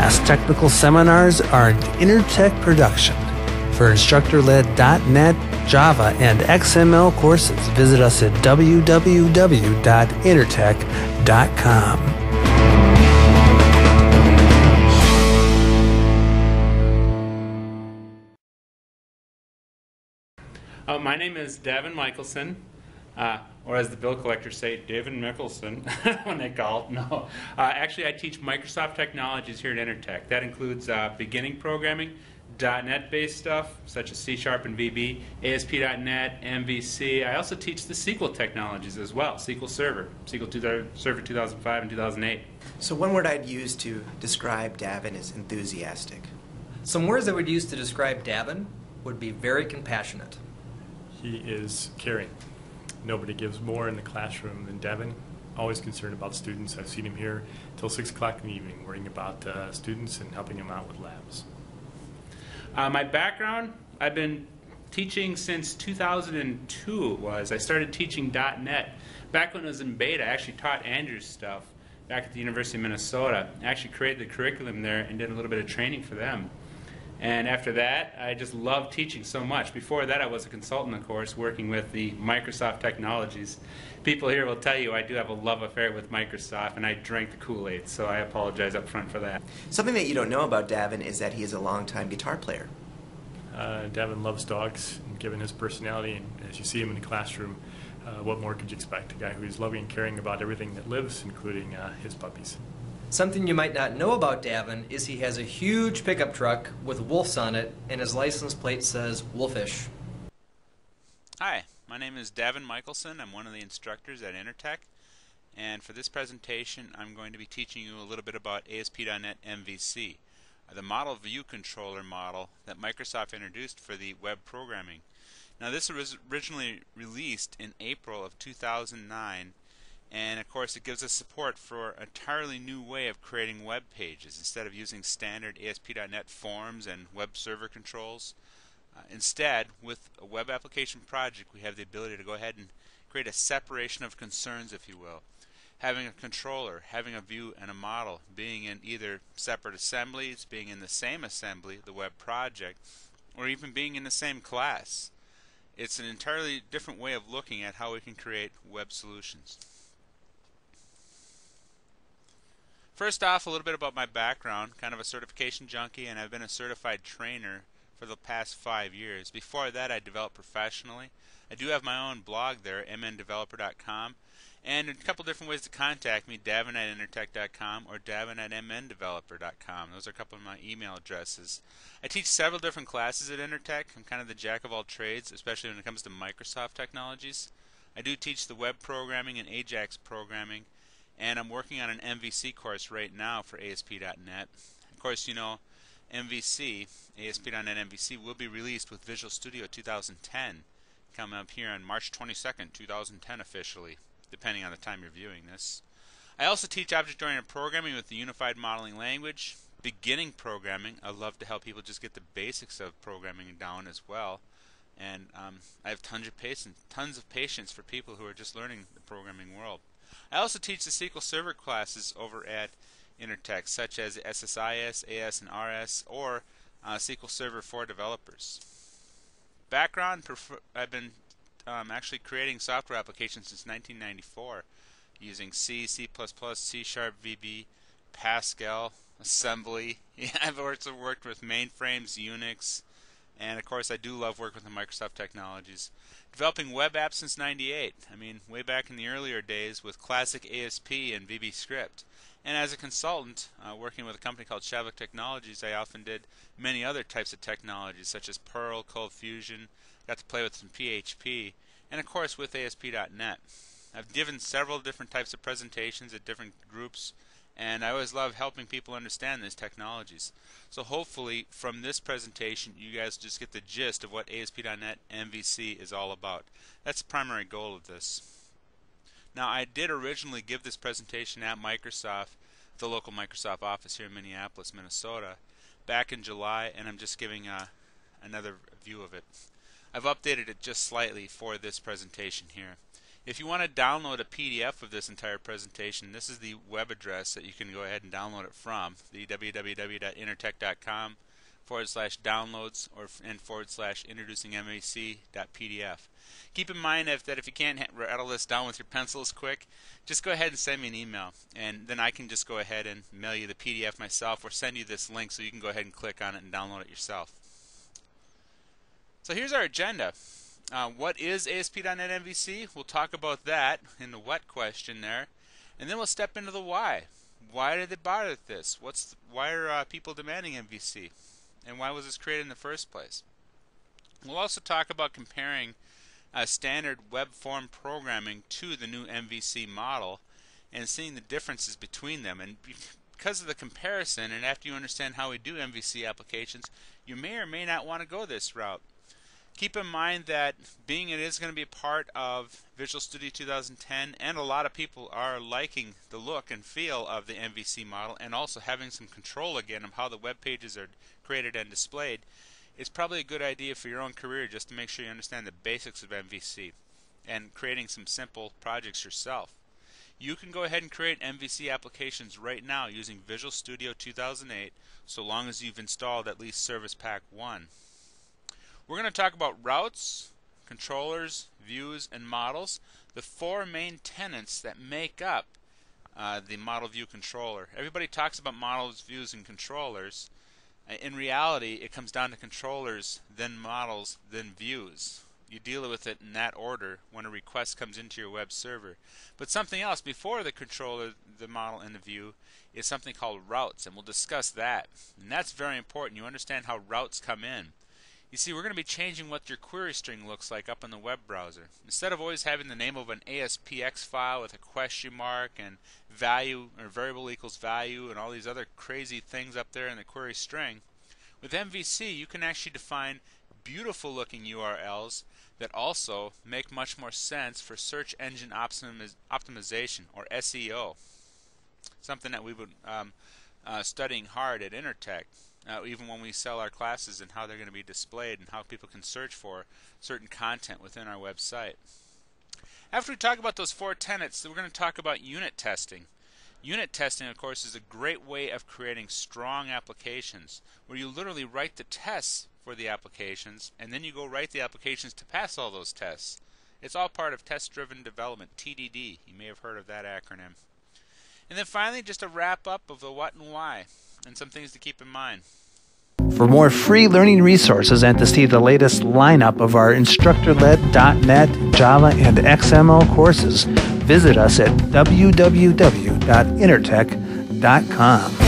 past technical seminars are an Intertech production. For instructor-led .NET, Java, and XML courses, visit us at www.intertech.com. My name is Davin Michelson, or as the bill collectors say, Davin Michelson when they call. No, actually I teach Microsoft technologies here at Intertech. That includes beginning programming, .NET-based stuff such as C# and VB, ASP.NET, MVC. I also teach the SQL technologies as well, SQL Server, Server 2005 and 2008. So one word I'd use to describe Davin is enthusiastic. Some words that we'd use to describe Davin would be very compassionate. He is caring. Nobody gives more in the classroom than Devon. Always concerned about students. I've seen him here till 6 o'clock in the evening worrying about students and helping them out with labs. My background, I've been teaching since 2002 it was. I started teaching .NET. Back when it was in beta, I actually taught Andrew's stuff back at the University of Minnesota. I actually created the curriculum there and did a little bit of training for them. And after that, I just loved teaching so much. Before that, I was a consultant, of course, working with the Microsoft technologies. People here will tell you I do have a love affair with Microsoft, and I drank the Kool-Aid, so I apologize up front for that. Something that you don't know about Davin is that he is a longtime guitar player. Devon loves dogs, and given his personality, and as you see him in the classroom, what more could you expect? A guy who is loving and caring about everything that lives, including his puppies. Something you might not know about Davin is he has a huge pickup truck with wolves on it, and his license plate says Wolfish. Hi, my name is Davin Michelson. I'm one of the instructors at Intertech, and for this presentation I'm going to be teaching you a little bit about ASP.NET MVC, the model view controller model that Microsoft introduced for the web programming. Now this was originally released in April of 2009, and of course it gives us support for an entirely new way of creating web pages. Instead of using standard ASP.NET forms and web server controls, instead with a web application project we have the ability to go ahead and create a separation of concerns, if you will. Having a controller, having a view and a model, being in either separate assemblies, being in the same assembly, the web project, or even being in the same class. It's an entirely different way of looking at how we can create web solutions. First off, a little bit about my background. Kind of a certification junkie, and I've been a certified trainer for the past 5 years. Before that, I developed professionally. I do have my own blog there, mndeveloper.com, and a couple different ways to contact me, davin@intertech.com or davin@mndeveloper.com. Those are a couple of my email addresses. I teach several different classes at Intertech. I'm kind of the jack of all trades, especially when it comes to Microsoft technologies. I do teach the web programming and Ajax programming, and I'm working on an MVC course right now for ASP.NET. Of course, you know, MVC, ASP.NET MVC, will be released with Visual Studio 2010, coming up here on March 22nd, 2010 officially, depending on the time you're viewing this. I also teach object-oriented programming with the Unified Modeling Language, beginning programming. I love to help people just get the basics of programming down as well. And I have tons of patience for people who are just learning the programming world. I also teach the SQL Server classes over at Intertech, such as SSIS, AS, and RS, or SQL Server for developers. Background, I've been actually creating software applications since 1994 using C, C++, C#, VB, Pascal, assembly. I've also worked with mainframes, Unix, and of course I do love working with the Microsoft technologies. Developing web apps since '98. I mean, way back in the earlier days with classic ASP and VB script. And as a consultant, working with a company called Shavlik Technologies, I often did many other types of technologies such as Perl, Cold Fusion, got to play with some PHP, and of course with ASP.NET. I've given several different types of presentations at different groups, and I always love helping people understand these technologies. So hopefully from this presentation you guys just get the gist of what ASP.NET MVC is all about. That's the primary goal of this. Now I did originally give this presentation at Microsoft, the local Microsoft office here in Minneapolis, Minnesota, back in July, and I'm just giving another view of it. I've updated it just slightly for this presentation here. If you want to download a PDF of this entire presentation, this is the web address that you can go ahead and download it from, the www.intertech.com/downloads and /introducingMVC.pdf. Keep in mind that if you can't rattle this down with your pencils quick, just go ahead and send me an email, and then I can just go ahead and mail you the PDF myself or send you this link so you can go ahead and click on it and download it yourself. So here's our agenda. What is ASP.NET MVC? We'll talk about that in the what question there, and then we'll step into the why. Why did they bother with this? Why are people demanding MVC? And why was this created in the first place? We'll also talk about comparing standard web form programming to the new MVC model and seeing the differences between them. And because of the comparison, and after you understand how we do MVC applications, you may or may not want to go this route. Keep in mind that being it is going to be a part of Visual Studio 2010, and a lot of people are liking the look and feel of the MVC model and also having some control again of how the web pages are created and displayed, it's probably a good idea for your own career just to make sure you understand the basics of MVC and creating some simple projects yourself. You can go ahead and create MVC applications right now using Visual Studio 2008 so long as you've installed at least Service Pack 1. We're going to talk about routes, controllers, views, and models, the four main tenets that make up the model view controller. Everybody talks about models, views, and controllers. In reality, it comes down to controllers, then models, then views. You deal with it in that order when a request comes into your web server. But something else before the controller, the model, and the view is something called routes, and we'll discuss that. And that's very important. You understand how routes come in. You see, we're going to be changing what your query string looks like up in the web browser. Instead of always having the name of an ASPX file with a question mark and value or variable equals value and all these other crazy things up there in the query string, with MVC you can actually define beautiful looking URLs that also make much more sense for search engine optimization, or SEO. Something that we've been studying hard at Intertech. Even when we sell our classes and how they're going to be displayed and how people can search for certain content within our website. After we talk about those four tenets, we're going to talk about unit testing. Unit testing, of course, is a great way of creating strong applications where you literally write the tests for the applications and then you go write the applications to pass all those tests. It's all part of test-driven development, TDD. You may have heard of that acronym. And then finally, just a wrap-up of the what and why, and some things to keep in mind. For more free learning resources and to see the latest lineup of our instructor-led .NET, Java, and XML courses, visit us at www.intertech.com.